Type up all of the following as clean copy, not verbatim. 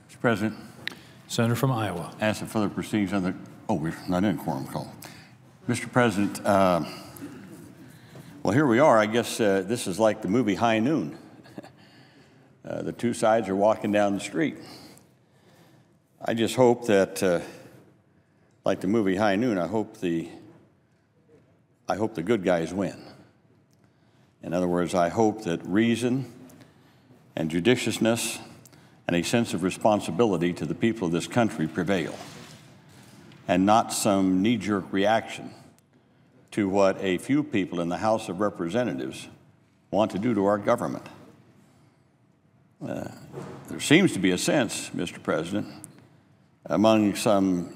Mr. President. Senator from Iowa. Ask that further proceedings on the, we're not in quorum call. Mr. President, well, here we are. I guess this is like the movie High Noon. The two sides are walking down the street. I just hope that, like the movie High Noon, I hope the good guys win. In other words, I hope that reason and judiciousness and a sense of responsibility to the people of this country prevail, and not some knee-jerk reaction to what a few people in the House of Representatives want to do to our government. There seems to be a sense, Mr. President, among some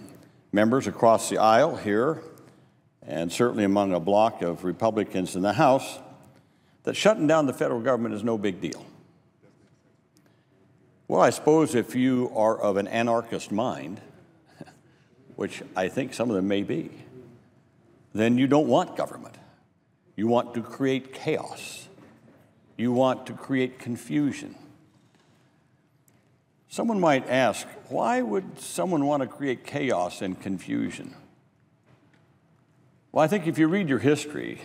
members across the aisle here, and certainly among a block of Republicans in the House, that shutting down the federal government is no big deal. Well, I suppose if you are of an anarchist mind, which I think some of them may be, then you don't want government. You want to create chaos. You want to create confusion. Someone might ask, why would someone want to create chaos and confusion? Well, I think if you read your history,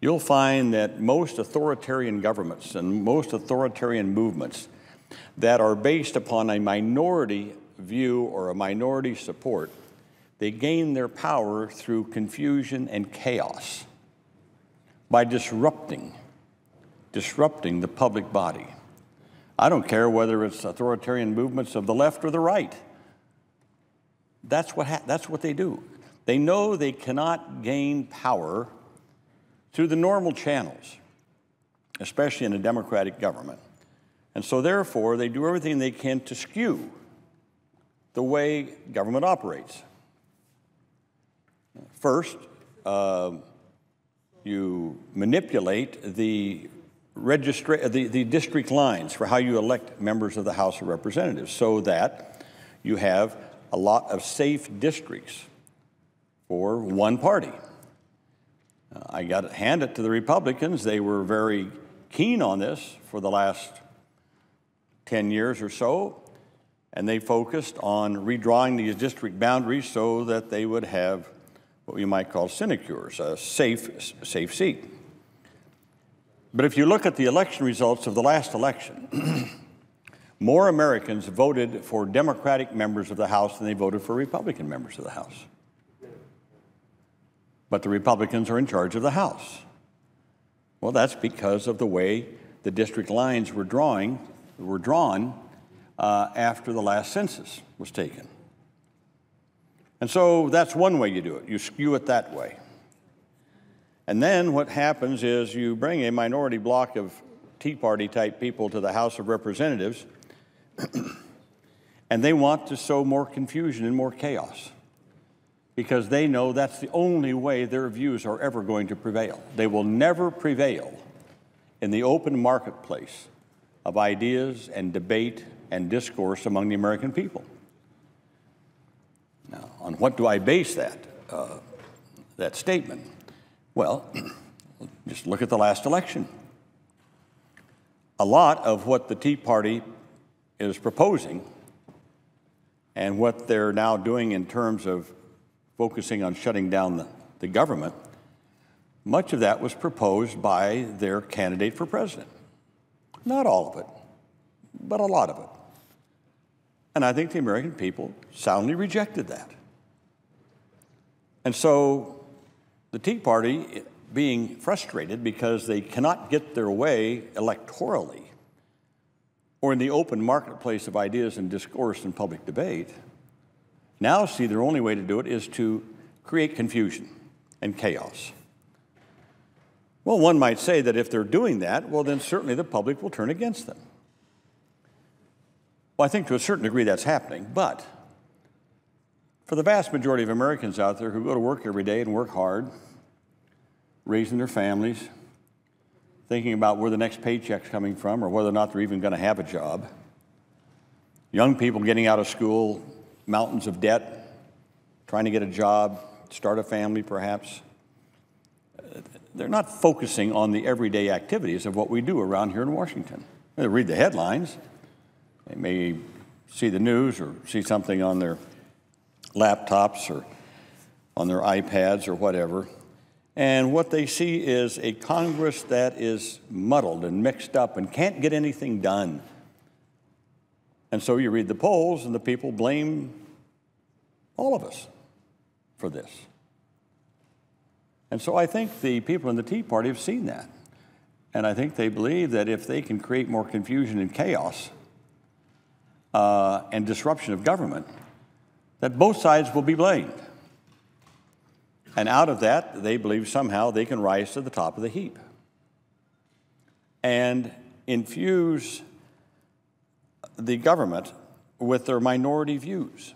you'll find that most authoritarian governments and most authoritarian movements that are based upon a minority view or a minority support, they gain their power through confusion and chaos by disrupting the public body. I don't care whether it's authoritarian movements of the left or the right. That's what they do. They know they cannot gain power through the normal channels, especially in a democratic government. And so therefore, they do everything they can to skew the way government operates. First, you manipulate the district lines for how you elect members of the House of Representatives so that you have a lot of safe districts for one party. I got to hand it to the Republicans. They were very keen on this for the last 10 years or so, and they focused on redrawing these district boundaries so that they would have what we might call sinecures, a safe seat. But if you look at the election results of the last election, more Americans voted for Democratic members of the House than they voted for Republican members of the House. But the Republicans are in charge of the House. Well, that's because of the way the district lines were drawn after the last census was taken. And so that's one way you do it. You skew it that way. And then what happens is you bring a minority bloc of Tea Party type people to the House of Representatives, and they want to sow more confusion and more chaos because they know that's the only way their views are ever going to prevail. They will never prevail in the open marketplace of ideas and debate and discourse among the American people. Now, on what do I base that statement? Well, just look at the last election. A lot of what the Tea Party is proposing and what they're now doing in terms of focusing on shutting down the government, much of that was proposed by their candidate for president. Not all of it, but a lot of it. And I think the American people soundly rejected that. And so the Tea Party, being frustrated because they cannot get their way electorally or in the open marketplace of ideas and discourse and public debate, now see their only way to do it is to create confusion and chaos. Well, one might say that if they're doing that, well, then certainly the public will turn against them. Well, I think to a certain degree that's happening, but for the vast majority of Americans out there who go to work every day and work hard, raising their families, thinking about where the next paycheck's coming from or whether or not they're even going to have a job, young people getting out of school, mountains of debt, trying to get a job, start a family perhaps, they're not focusing on the everyday activities of what we do around here in Washington. They read the headlines. They may see the news or see something on their laptops or on their iPads or whatever. And what they see is a Congress that is muddled and mixed up and can't get anything done. And so you read the polls, and the people blame all of us for this. And so I think the people in the Tea Party have seen that. And I think they believe that if they can create more confusion and chaos and disruption of government, that both sides will be blamed. And out of that, they believe somehow they can rise to the top of the heap and infuse the government with their minority views.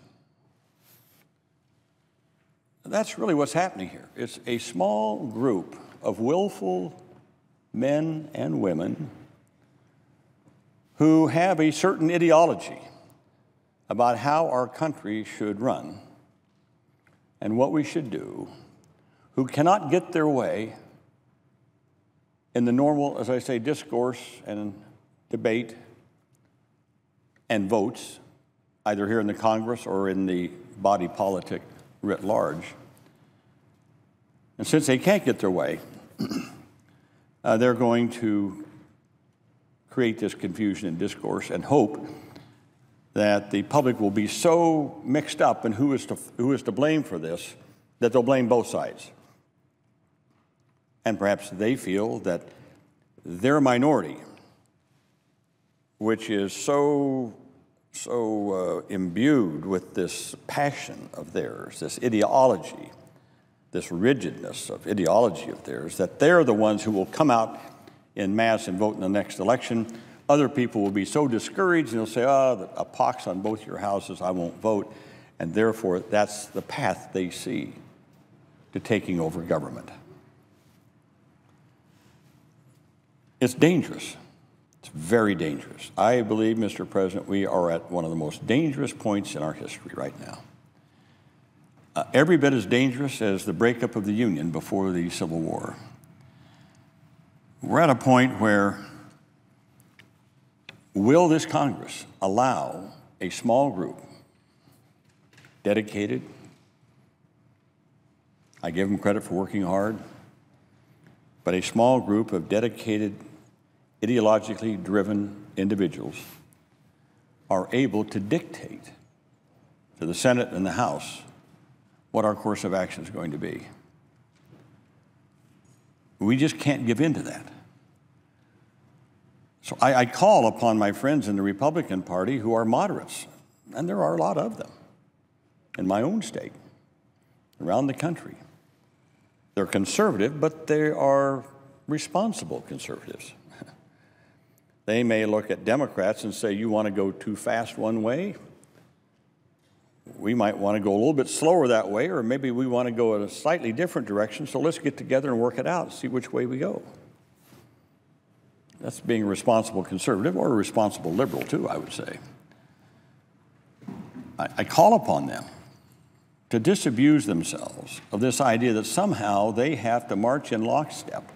That's really what's happening here. It's a small group of willful men and women who have a certain ideology about how our country should run and what we should do, who cannot get their way in the normal, as I say, discourse and debate and votes, either here in the Congress or in the body politic writ large. And since they can't get their way, they're going to create this confusion and discourse and hope that the public will be so mixed up in who is to blame for this that they'll blame both sides. And perhaps they feel that their minority, which is so imbued with this passion of theirs, this ideology, this rigidness of ideology of theirs, that they're the ones who will come out in mass and vote in the next election. Other people will be so discouraged and they'll say, oh, a pox on both your houses, I won't vote. And therefore, that's the path they see to taking over government. It's dangerous. It's very dangerous. I believe, Mr. President, we are at one of the most dangerous points in our history right now. Every bit as dangerous as the breakup of the Union before the Civil War. We're at a point where will this Congress allow a small group, dedicated, I give them credit for working hard, but a small group of dedicated, ideologically driven individuals are able to dictate to the Senate and the House what our course of action is going to be. We just can't give in to that. So I call upon my friends in the Republican Party who are moderates, and there are a lot of them in my own state, around the country. They're conservative, but they are responsible conservatives. They may look at Democrats and say, you want to go too fast one way? We might want to go a little bit slower that way, or maybe we want to go in a slightly different direction, so let's get together and work it out and see which way we go. That's being a responsible conservative, or a responsible liberal too, I would say. I call upon them to disabuse themselves of this idea that somehow they have to march in lockstep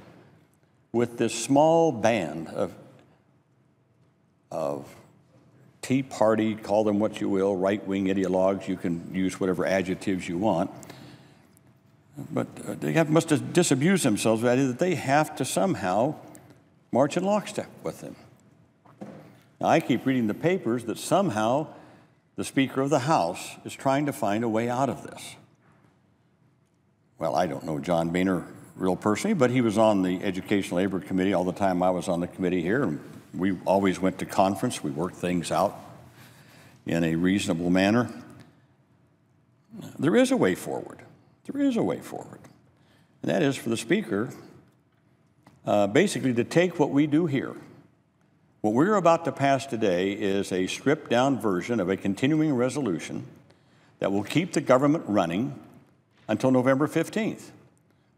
with this small band of Tea Party, call them what you will, right-wing ideologues. You can use whatever adjectives you want. But they must disabuse themselves of the idea that they have to somehow march in lockstep with them. Now, I keep reading the papers that somehow the Speaker of the House is trying to find a way out of this. Well, I don't know John Boehner real personally, but he was on the Education Labor Committee all the time I was on the committee here, and we always went to conference. We worked things out in a reasonable manner. There is a way forward. There is a way forward. And that is for the Speaker basically to take what we do here. What we're about to pass today is a stripped-down version of a continuing resolution that will keep the government running until November 15th.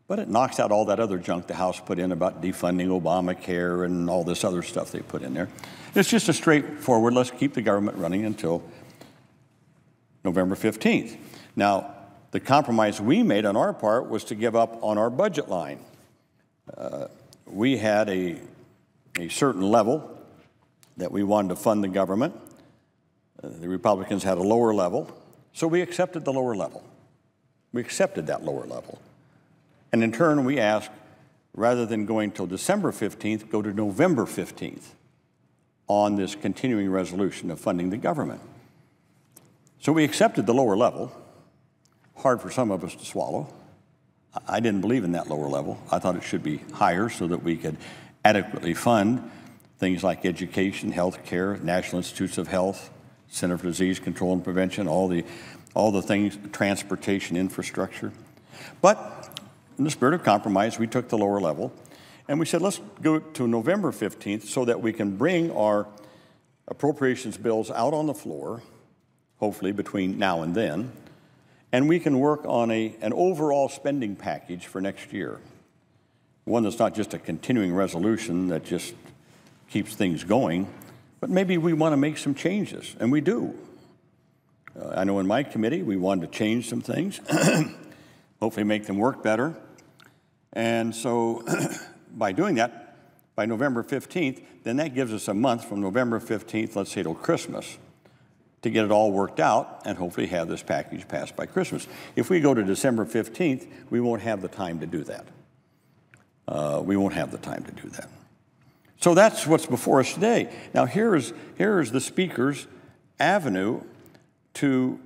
But it knocks out all that other junk the House put in about defunding Obamacare and all this other stuff they put in there. It's just a straightforward, let's keep the government running until November 15th. Now, the compromise we made on our part was to give up on our budget line. We had a certain level that we wanted to fund the government. The Republicans had a lower level, so we accepted the lower level. We accepted that lower level. And in turn, we asked, rather than going till December 15th, go to November 15th on this continuing resolution of funding the government. So we accepted the lower level. Hard for some of us to swallow. I didn't believe in that lower level. I thought it should be higher so that we could adequately fund things like education, health care, National Institutes of Health, Center for Disease Control and Prevention, all the things, transportation, infrastructure. But in the spirit of compromise, we took the lower level, and we said, let's go to November 15th so that we can bring our appropriations bills out on the floor, hopefully between now and then, and we can work on an overall spending package for next year. One that's not just a continuing resolution that just keeps things going, but maybe we want to make some changes, and we do. I know in my committee we wanted to change some things, hopefully make them work better. And so by doing that, by November 15th, then that gives us a month from November 15th, let's say till Christmas, to get it all worked out and hopefully have this package passed by Christmas. If we go to December 15th, we won't have the time to do that. We won't have the time to do that. So that's what's before us today. Now here is the Speaker's avenue to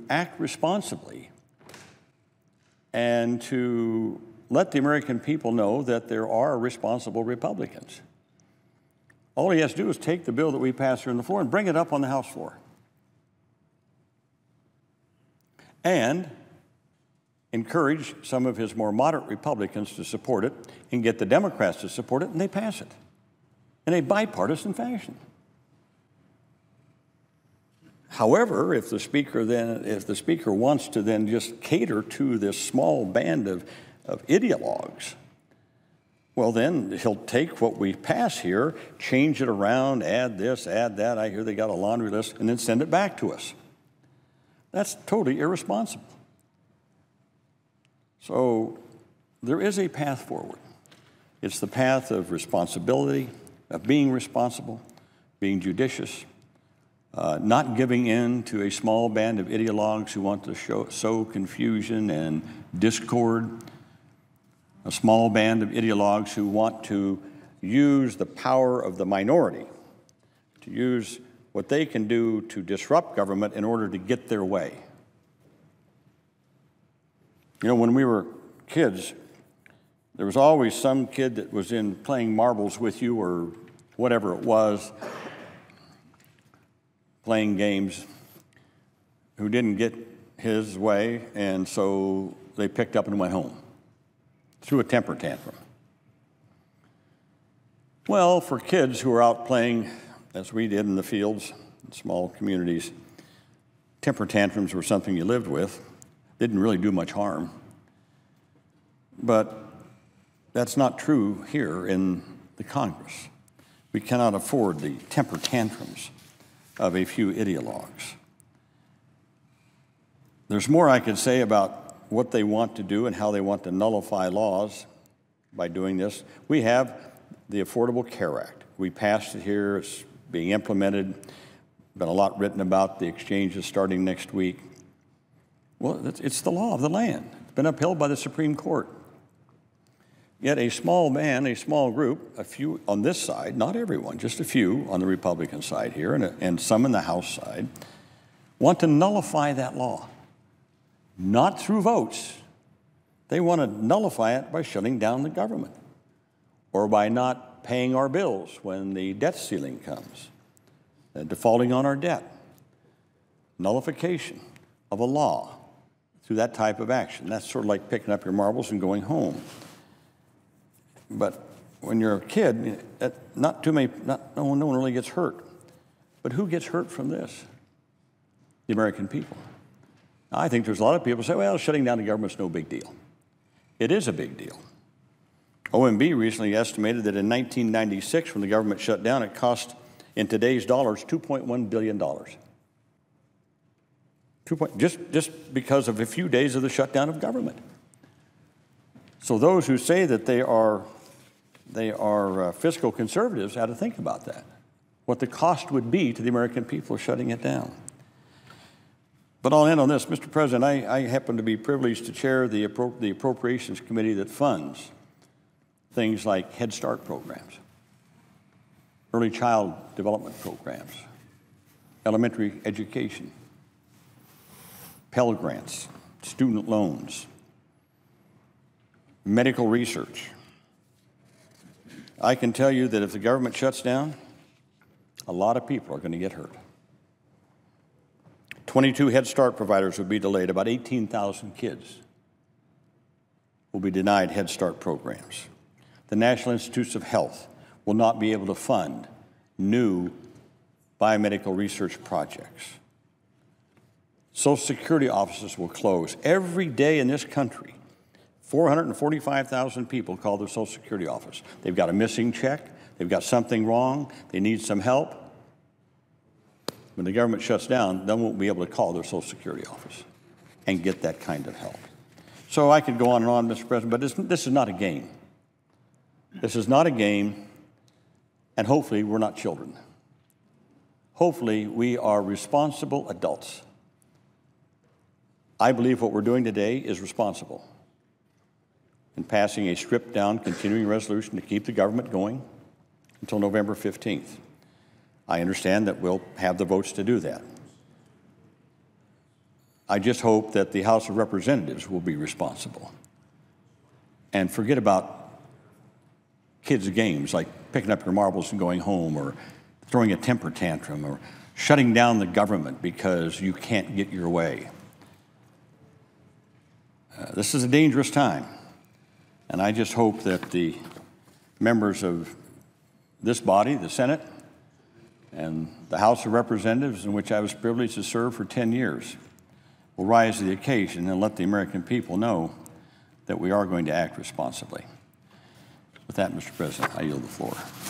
act responsibly and to let the American people know that there are responsible Republicans. All he has to do is take the bill that we pass here on the floor and bring it up on the House floor. And encourage some of his more moderate Republicans to support it and get the Democrats to support it, and they pass it in a bipartisan fashion. However, if the Speaker wants to then just cater to this small band of ideologues, well, then he'll take what we pass here, change it around, add this, add that. I hear they got a laundry list, and then send it back to us. That's totally irresponsible. So there is a path forward. It's the path of responsibility, of being responsible, being judicious, not giving in to a small band of ideologues who want to sow confusion and discord, a small band of ideologues who want to use the power of the minority, to use what they can do to disrupt government in order to get their way. You know, when we were kids, there was always some kid that was in playing marbles with you or whatever it was, playing games, who didn't get his way, and so they picked up and went home, threw a temper tantrum. Well, for kids who are out playing, as we did in the fields, in small communities, temper tantrums were something you lived with. Didn't really do much harm. But that's not true here in the Congress. We cannot afford the temper tantrums of a few ideologues. There's more I could say about what they want to do and how they want to nullify laws by doing this. We have the Affordable Care Act. We passed it here. It's being implemented. Been a lot written about the exchanges starting next week. Well, it's the law of the land. It's been upheld by the Supreme Court. Yet a small man, a small group, a few on this side, not everyone, just a few on the Republican side here and some in the House side, want to nullify that law. Not through votes. They want to nullify it by shutting down the government or by not paying our bills when the debt ceiling comes, defaulting on our debt. Nullification of a law through that type of action. That's sort of like picking up your marbles and going home. But when you're a kid, no one really gets hurt. But who gets hurt from this? The American people. I think there's a lot of people who say, well, shutting down the government's no big deal. It is a big deal. OMB recently estimated that in 1996, when the government shut down, it cost, in today's dollars, $2.1 billion. Just because of a few days of the shutdown of government. So those who say that they are fiscal conservatives had to think about that. what the cost would be to the American people of shutting it down. But I'll end on this. Mr. President, I happen to be privileged to chair the Appropriations Committee that funds things like Head Start programs, early child development programs, elementary education, Pell Grants, student loans, medical research. I can tell you that if the government shuts down, a lot of people are going to get hurt. 22 Head Start providers would be delayed. About 18,000 kids will be denied Head Start programs. The National Institutes of Health will not be able to fund new biomedical research projects. Social Security offices will close. Every day in this country, 445,000 people call their Social Security office. They've got a missing check. They've got something wrong. They need some help. When the government shuts down, they won't be able to call their Social Security office and get that kind of help. So I could go on and on, Mr. President, but this is not a game. This is not a game, and hopefully we're not children. Hopefully we are responsible adults. I believe what we're doing today is responsible in passing a stripped-down continuing resolution to keep the government going until November 15th. I understand that we'll have the votes to do that. I just hope that the House of Representatives will be responsible and forget about kids' games like picking up your marbles and going home, or throwing a temper tantrum, or shutting down the government because you can't get your way. This is a dangerous time, and I just hope that the members of this body, the Senate, and the House of Representatives, in which I was privileged to serve for 10 years, will rise to the occasion and let the American people know that we are going to act responsibly. With that, Mr. President, I yield the floor.